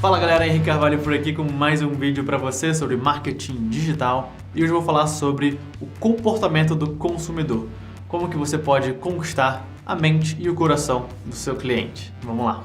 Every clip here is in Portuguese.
Fala galera, Henrique Carvalho por aqui com mais um vídeo para você sobre marketing digital e hoje eu vou falar sobre o comportamento do consumidor, como que você pode conquistar a mente e o coração do seu cliente. Vamos lá!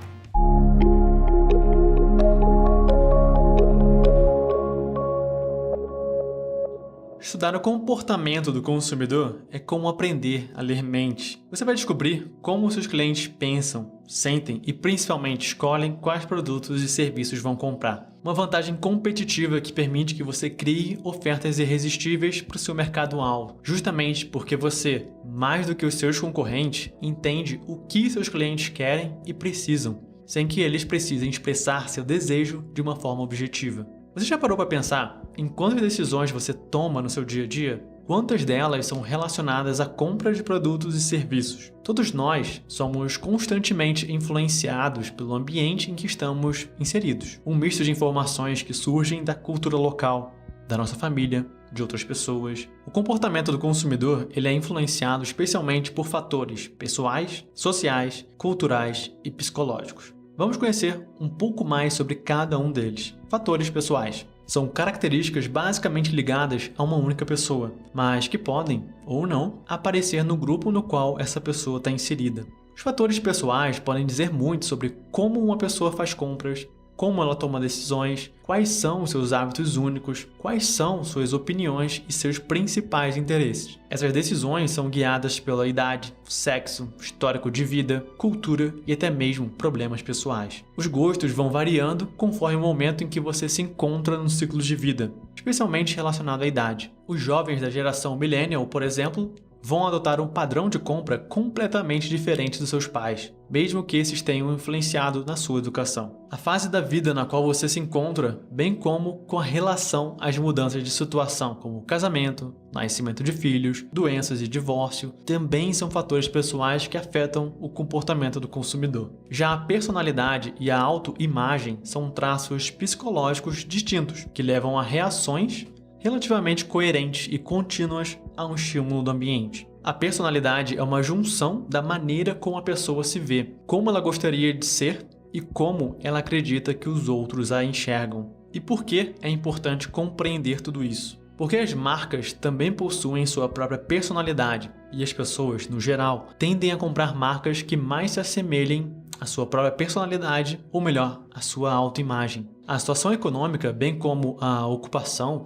Estudar o comportamento do consumidor é como aprender a ler mente. Você vai descobrir como seus clientes pensam, sentem e principalmente escolhem quais produtos e serviços vão comprar. Uma vantagem competitiva que permite que você crie ofertas irresistíveis para o seu mercado-alvo, justamente porque você, mais do que os seus concorrentes, entende o que seus clientes querem e precisam, sem que eles precisem expressar seu desejo de uma forma objetiva. Você já parou para pensar em quantas decisões você toma no seu dia a dia? Quantas delas são relacionadas à compra de produtos e serviços? Todos nós somos constantemente influenciados pelo ambiente em que estamos inseridos. Um misto de informações que surgem da cultura local, da nossa família, de outras pessoas. O comportamento do consumidor ele é influenciado especialmente por fatores pessoais, sociais, culturais e psicológicos. Vamos conhecer um pouco mais sobre cada um deles. Fatores pessoais são características basicamente ligadas a uma única pessoa, mas que podem, ou não, aparecer no grupo no qual essa pessoa está inserida. Os fatores pessoais podem dizer muito sobre como uma pessoa faz compras, como ela toma decisões, quais são os seus hábitos únicos, quais são suas opiniões e seus principais interesses. Essas decisões são guiadas pela idade, sexo, histórico de vida, cultura e até mesmo problemas pessoais. Os gostos vão variando conforme o momento em que você se encontra no ciclo de vida, especialmente relacionado à idade. Os jovens da geração millennial, por exemplo, vão adotar um padrão de compra completamente diferente dos seus pais, mesmo que esses tenham influenciado na sua educação. A fase da vida na qual você se encontra, bem como com a relação às mudanças de situação, como casamento, nascimento de filhos, doenças e divórcio, também são fatores pessoais que afetam o comportamento do consumidor. Já a personalidade e a autoimagem são traços psicológicos distintos, que levam a reações relativamente coerentes e contínuas a um estímulo do ambiente. A personalidade é uma junção da maneira como a pessoa se vê, como ela gostaria de ser e como ela acredita que os outros a enxergam. E por que é importante compreender tudo isso? Porque as marcas também possuem sua própria personalidade e as pessoas, no geral, tendem a comprar marcas que mais se assemelhem à sua própria personalidade, ou melhor, à sua autoimagem. A situação econômica, bem como a ocupação,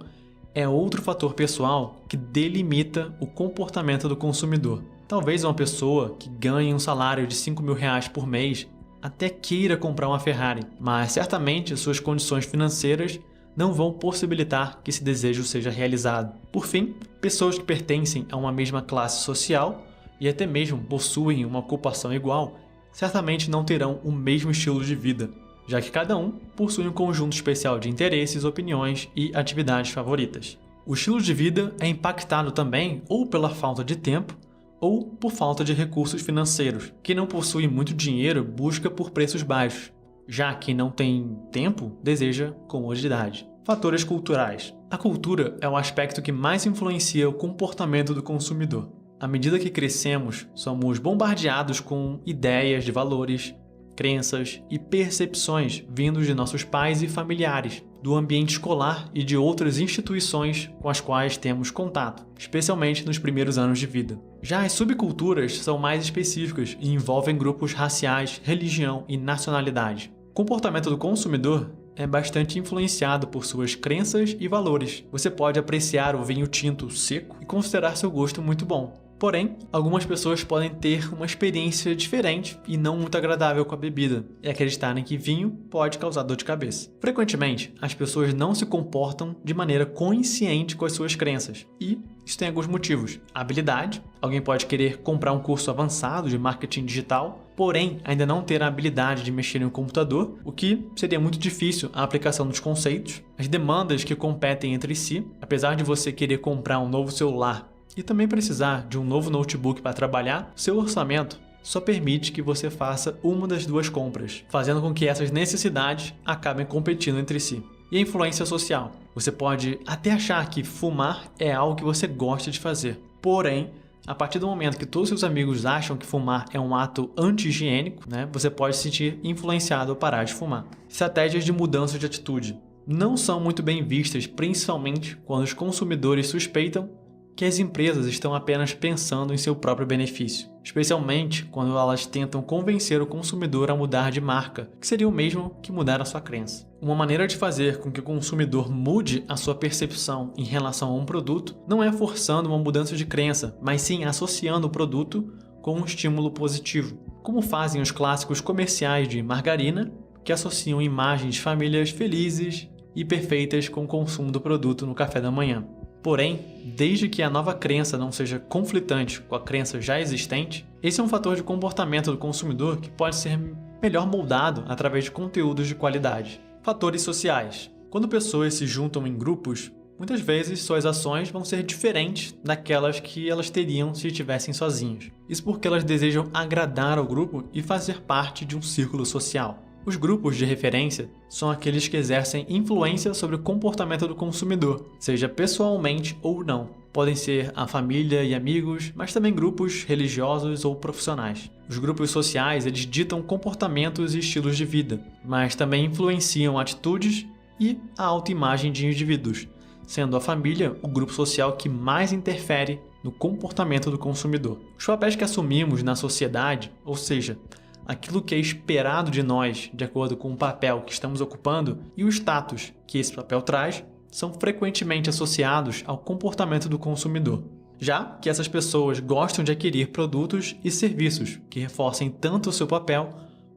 é outro fator pessoal que delimita o comportamento do consumidor. Talvez uma pessoa que ganhe um salário de R$5.000 por mês até queira comprar uma Ferrari, mas certamente suas condições financeiras não vão possibilitar que esse desejo seja realizado. Por fim, pessoas que pertencem a uma mesma classe social e até mesmo possuem uma ocupação igual, certamente não terão o mesmo estilo de vida, já que cada um possui um conjunto especial de interesses, opiniões e atividades favoritas. O estilo de vida é impactado também ou pela falta de tempo ou por falta de recursos financeiros. Quem não possui muito dinheiro busca por preços baixos, já quem não tem tempo deseja comodidade. Fatores culturais. A cultura é o aspecto que mais influencia o comportamento do consumidor. À medida que crescemos, somos bombardeados com ideias de valores, crenças e percepções vindos de nossos pais e familiares, do ambiente escolar e de outras instituições com as quais temos contato, especialmente nos primeiros anos de vida. Já as subculturas são mais específicas e envolvem grupos raciais, religião e nacionalidade. O comportamento do consumidor é bastante influenciado por suas crenças e valores. Você pode apreciar o vinho tinto seco e considerar seu gosto muito bom. Porém, algumas pessoas podem ter uma experiência diferente e não muito agradável com a bebida e acreditarem que vinho pode causar dor de cabeça. Frequentemente, as pessoas não se comportam de maneira consciente com as suas crenças e isso tem alguns motivos. Habilidade. Alguém pode querer comprar um curso avançado de marketing digital, porém ainda não ter a habilidade de mexer no computador, o que seria muito difícil a aplicação dos conceitos. As demandas que competem entre si. Apesar de você querer comprar um novo celular e também precisar de um novo notebook para trabalhar, seu orçamento só permite que você faça uma das duas compras, fazendo com que essas necessidades acabem competindo entre si. E a influência social. Você pode até achar que fumar é algo que você gosta de fazer, porém, A partir do momento que todos os seus amigos acham que fumar é um ato anti-higiênico, né, você pode se sentir influenciado a parar de fumar. Estratégias de mudança de atitude não são muito bem vistas, principalmente quando os consumidores suspeitam que as empresas estão apenas pensando em seu próprio benefício, especialmente quando elas tentam convencer o consumidor a mudar de marca, que seria o mesmo que mudar a sua crença. Uma maneira de fazer com que o consumidor mude a sua percepção em relação a um produto não é forçando uma mudança de crença, mas sim associando o produto com um estímulo positivo, como fazem os clássicos comerciais de margarina, que associam imagens de famílias felizes e perfeitas com o consumo do produto no café da manhã. Porém, desde que a nova crença não seja conflitante com a crença já existente, esse é um fator de comportamento do consumidor que pode ser melhor moldado através de conteúdos de qualidade. Fatores sociais. Quando pessoas se juntam em grupos, muitas vezes suas ações vão ser diferentes daquelas que elas teriam se estivessem sozinhas. Isso porque elas desejam agradar ao grupo e fazer parte de um círculo social. Os grupos de referência são aqueles que exercem influência sobre o comportamento do consumidor, seja pessoalmente ou não. Podem ser a família e amigos, mas também grupos religiosos ou profissionais. Os grupos sociais, eles ditam comportamentos e estilos de vida, mas também influenciam atitudes e a autoimagem de indivíduos, sendo a família o grupo social que mais interfere no comportamento do consumidor. Os papéis que assumimos na sociedade, ou seja, aquilo que é esperado de nós de acordo com o papel que estamos ocupando e o status que esse papel traz, são frequentemente associados ao comportamento do consumidor, já que essas pessoas gostam de adquirir produtos e serviços que reforcem tanto o seu papel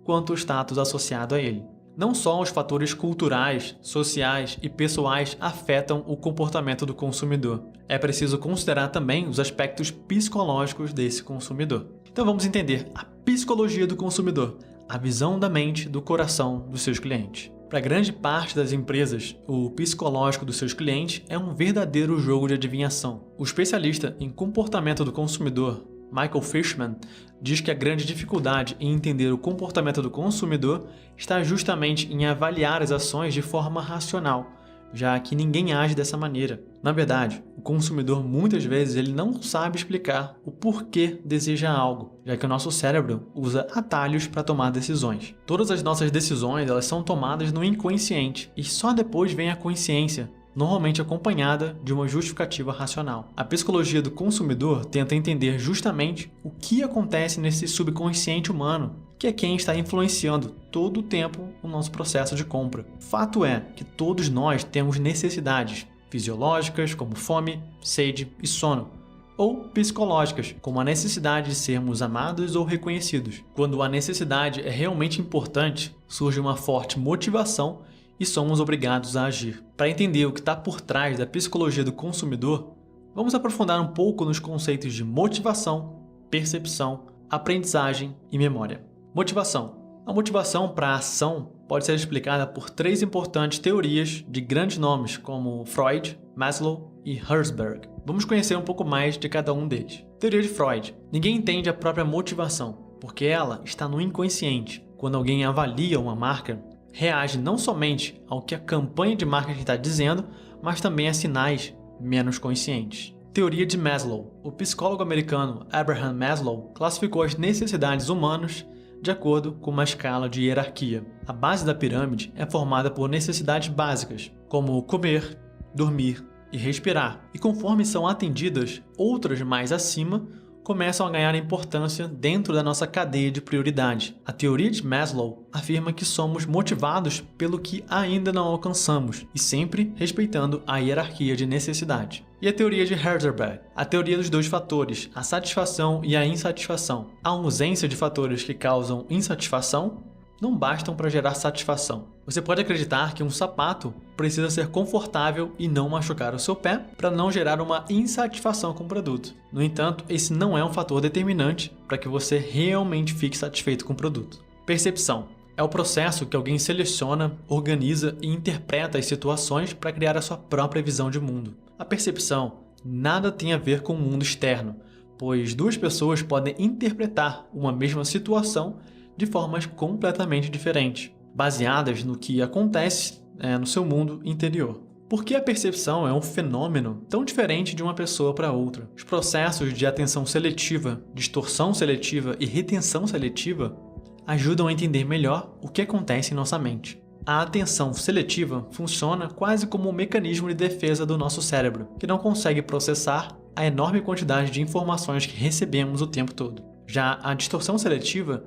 quanto o status associado a ele. Não só os fatores culturais, sociais e pessoais afetam o comportamento do consumidor. É preciso considerar também os aspectos psicológicos desse consumidor. Então vamos entender a psicologia do consumidor, a visão da mente, do coração dos seus clientes. Para grande parte das empresas, o psicológico dos seus clientes é um verdadeiro jogo de adivinhação. O especialista em comportamento do consumidor, Michael Fishman, diz que a grande dificuldade em entender o comportamento do consumidor está justamente em avaliar as ações de forma racional, já que ninguém age dessa maneira. Na verdade, o consumidor muitas vezes ele não sabe explicar o porquê deseja algo, já que o nosso cérebro usa atalhos para tomar decisões. Todas as nossas decisões elas são tomadas no inconsciente e só depois vem a consciência, normalmente acompanhada de uma justificativa racional. A psicologia do consumidor tenta entender justamente o que acontece nesse subconsciente humano, que é quem está influenciando todo o tempo o nosso processo de compra. Fato é que todos nós temos necessidades fisiológicas, como fome, sede e sono, ou psicológicas, como a necessidade de sermos amados ou reconhecidos. Quando a necessidade é realmente importante, surge uma forte motivação e somos obrigados a agir. Para entender o que está por trás da psicologia do consumidor, vamos aprofundar um pouco nos conceitos de motivação, percepção, aprendizagem e memória. Motivação. A motivação para a ação pode ser explicada por três importantes teorias de grandes nomes como Freud, Maslow e Herzberg. Vamos conhecer um pouco mais de cada um deles. Teoria de Freud. Ninguém entende a própria motivação, porque ela está no inconsciente. Quando alguém avalia uma marca, reage não somente ao que a campanha de marketing está dizendo, mas também a sinais menos conscientes. Teoria de Maslow. O psicólogo americano Abraham Maslow classificou as necessidades humanas de acordo com uma escala de hierarquia. A base da pirâmide é formada por necessidades básicas, como comer, dormir e respirar. E conforme são atendidas, outras mais acima começam a ganhar importância dentro da nossa cadeia de prioridade. A teoria de Maslow afirma que somos motivados pelo que ainda não alcançamos e sempre respeitando a hierarquia de necessidade. E a teoria de Herzberg, a teoria dos dois fatores, a satisfação e a insatisfação. A ausência de fatores que causam insatisfação não bastam para gerar satisfação. Você pode acreditar que um sapato precisa ser confortável e não machucar o seu pé para não gerar uma insatisfação com o produto. No entanto, esse não é um fator determinante para que você realmente fique satisfeito com o produto. Percepção. É o processo que alguém seleciona, organiza e interpreta as situações para criar a sua própria visão de mundo. A percepção nada tem a ver com o mundo externo, pois duas pessoas podem interpretar uma mesma situação de formas completamente diferentes, baseadas no que acontece no seu mundo interior. Por que a percepção é um fenômeno tão diferente de uma pessoa para outra? Os processos de atenção seletiva, distorção seletiva e retenção seletiva ajudam a entender melhor o que acontece em nossa mente. A atenção seletiva funciona quase como um mecanismo de defesa do nosso cérebro, que não consegue processar a enorme quantidade de informações que recebemos o tempo todo. Já a distorção seletiva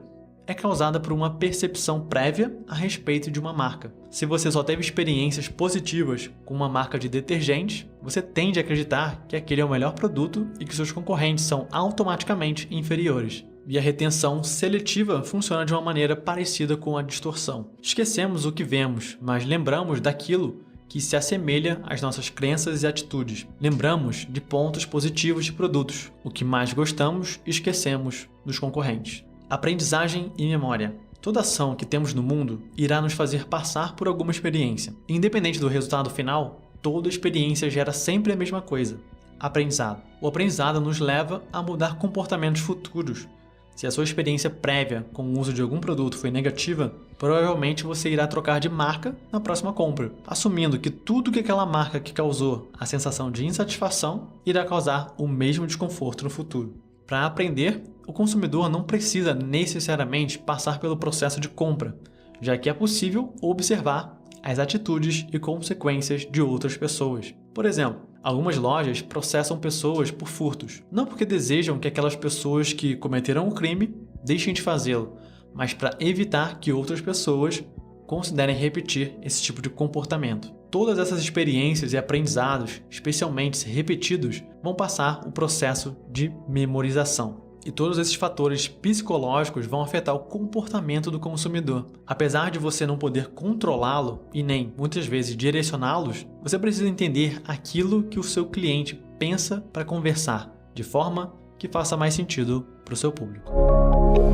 é causada por uma percepção prévia a respeito de uma marca. Se você só teve experiências positivas com uma marca de detergente, você tende a acreditar que aquele é o melhor produto e que seus concorrentes são automaticamente inferiores. E a retenção seletiva funciona de uma maneira parecida com a distorção. Esquecemos o que vemos, mas lembramos daquilo que se assemelha às nossas crenças e atitudes. Lembramos de pontos positivos de produtos. O que mais gostamos, esquecemos dos concorrentes. Aprendizagem e memória. Toda ação que temos no mundo irá nos fazer passar por alguma experiência. Independente do resultado final, toda experiência gera sempre a mesma coisa: aprendizado. O aprendizado nos leva a mudar comportamentos futuros. Se a sua experiência prévia com o uso de algum produto foi negativa, provavelmente você irá trocar de marca na próxima compra, assumindo que tudo que aquela marca que causou a sensação de insatisfação irá causar o mesmo desconforto no futuro. Para aprender, o consumidor não precisa necessariamente passar pelo processo de compra, já que é possível observar as atitudes e consequências de outras pessoas. Por exemplo, algumas lojas processam pessoas por furtos, não porque desejam que aquelas pessoas que cometeram o crime deixem de fazê-lo, mas para evitar que outras pessoas considerem repetir esse tipo de comportamento. Todas essas experiências e aprendizados, especialmente se repetidos, vão passar o processo de memorização. E todos esses fatores psicológicos vão afetar o comportamento do consumidor. Apesar de você não poder controlá-lo e nem, muitas vezes, direcioná-los, você precisa entender aquilo que o seu cliente pensa para conversar, de forma que faça mais sentido para o seu público.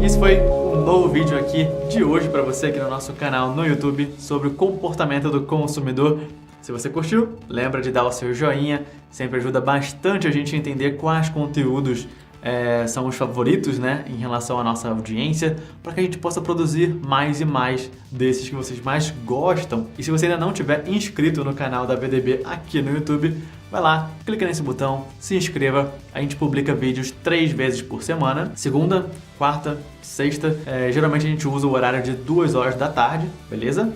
Esse foi um novo vídeo aqui de hoje para você aqui no nosso canal no YouTube sobre o comportamento do consumidor. Se você curtiu, lembra de dar o seu joinha, sempre ajuda bastante a gente a entender quais conteúdos são os favoritos, né, em relação à nossa audiência, para que a gente possa produzir mais e mais desses que vocês mais gostam. E se você ainda não tiver inscrito no canal da BDB aqui no YouTube, vai lá, clica nesse botão, se inscreva. A gente publica vídeos 3 vezes por semana, segunda, quarta, sexta. Geralmente a gente usa o horário de 2 horas da tarde, beleza?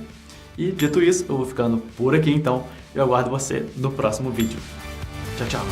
E dito isso, eu vou ficando por aqui, então eu aguardo você no próximo vídeo. Tchau, tchau!